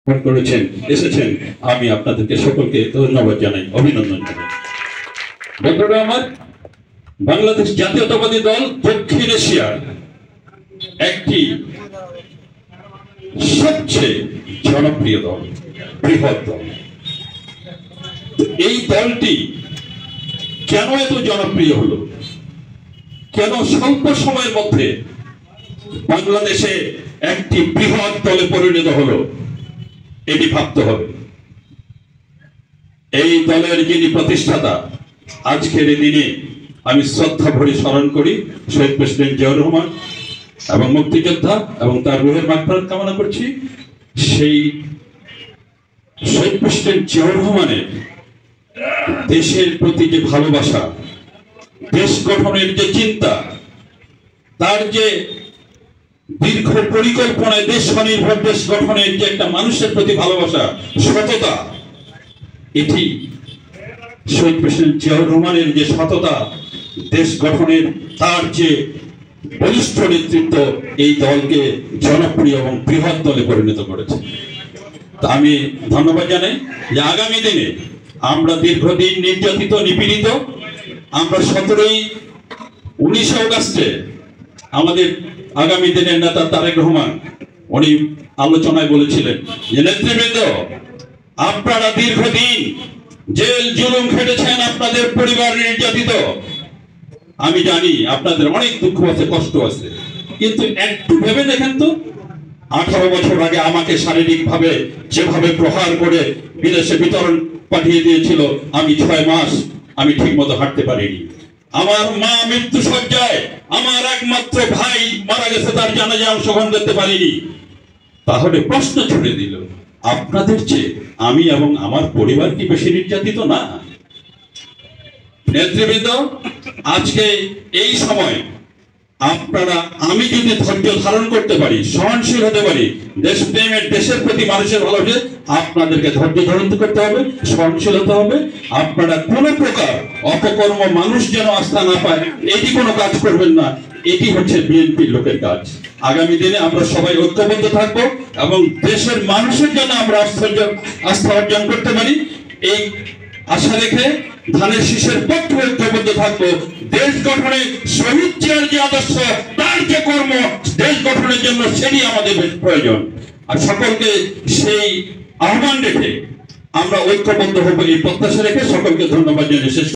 করেছেন এসেছেন, আমি আপনাদেরকে সকলকে ধন্যবাদ জানাই, অভিনন্দন জানাই। বন্ধুরা আমার, বাংলাদেশ জাতীয়তাবাদী দল দক্ষিণ এশিয়ার একটি সবচেয়ে জনপ্রিয় দল, বৃহৎ দল। এই দলটি কেন এত জনপ্রিয় হলো, কেন স্বল্প সময়ের মধ্যে বাংলাদেশে একটি বৃহৎ দলে পরিণত হলো, এটি ভাবতে হবে। এই দলের যিনি প্রতিষ্ঠাতা, আজকের এই দিনে আমি শ্রদ্ধা ভরে স্মরণ করি শহীদ প্রেসিডেন্ট জিয়াউর রহমান এবং মুক্তিযোদ্ধা, এবং তার রুহের মাগফিরাত কামনা করছি। সেই শহীদ প্রেসিডেন্ট জিয়াউর রহমানের দেশের প্রতি যে ভালোবাসা, দেশ গঠনের যে চিন্তা, তার যে দীর্ঘ পরিকল্পনায় দেশ স্বনির্ভর দেশ গঠনের যে একটা মানুষের প্রতি ভালোবাসা, সততা, এটি শহীদ প্রেসিডেন্ট জিয়াউর রহমানের যে সততা, দেশ গঠনের তার যে বলিষ্ঠ নেতৃত্ব এই দলকে জনপ্রিয় এবং বৃহৎ দলে পরিণত করেছে। তা আমি ধন্যবাদ জানাই যে আগামী দিনে আমরা দীর্ঘদিন নির্যাতিত, নিপীড়িত, আমরা 19 অগাস্টে আমাদের আগামী দিনের নেতা তারেক রহমান উনি আলোচনায় বলেছিলেন যে নেতৃবৃন্দ, আপনারা দীর্ঘদিন জেল জুলুম খেটেছেন, আপনাদের পরিবার নির্যাতিত, আমি জানি আপনাদের অনেক দুঃখ আছে, কষ্ট আছে, কিন্তু একটু ভেবে দেখেন তো, 18 বছর আগে আমাকে শারীরিক ভাবে যেভাবে প্রহার করে বিদেশে বিতরণ পাঠিয়ে দিয়েছিল, আমি 6 মাস আমি ঠিক মতো হাঁটতে পারিনি। আমার মা মৃত্যু সজ্জায়, আমার একমাত্র ভাই মারা গেছে, তার জানাজায় অংশগ্রহণ করতে পারিনি। তাহলে প্রশ্ন ছুড়ে দিল, আপনাদের চেয়ে আমি এবং আমার পরিবার কি বেশি নির্যাতিত না? নেতৃবৃন্দ, আজকে এই সময় আপনারা, আমি যদি ধৈর্য ধারণ করতে পারি, সহনশীল হতে পারি, দেশপ্রেমের, দেশের প্রতি মানুষের ভালোবাসে, আপনাদেরকে ধৈর্য ধারণ করতে হবে, সহনশীল হতে হবে। আপনারা কোনো প্রকার অপকর্ম, মানুষ যেন আস্থা না পায়, এটি কোনো কাজ করবেন না। এটি হচ্ছে বিএনপির লোকের কাজ। আগামী দিনে আমরা সবাই ঐক্যবদ্ধ থাকবো এবং দেশের মানুষের জন্য আমরা আস্থা অর্জন করতে পারি, এই আশা রেখে ধানের শীষের পক্ষে ঐক্যবদ্ধ থাকবো। দেশ গঠনে শহীদ জিয়ার যে আদর্শ, তার যে কর্ম, দেশ গঠনের জন্য সেটি আমাদের প্রয়োজন। আর সকলকে সেই আহ্বান রেখে আমরা ঐক্যবদ্ধ হবো, এই প্রত্যাশা রেখে সকলকে ধন্যবাদ জানিয়ে শেষ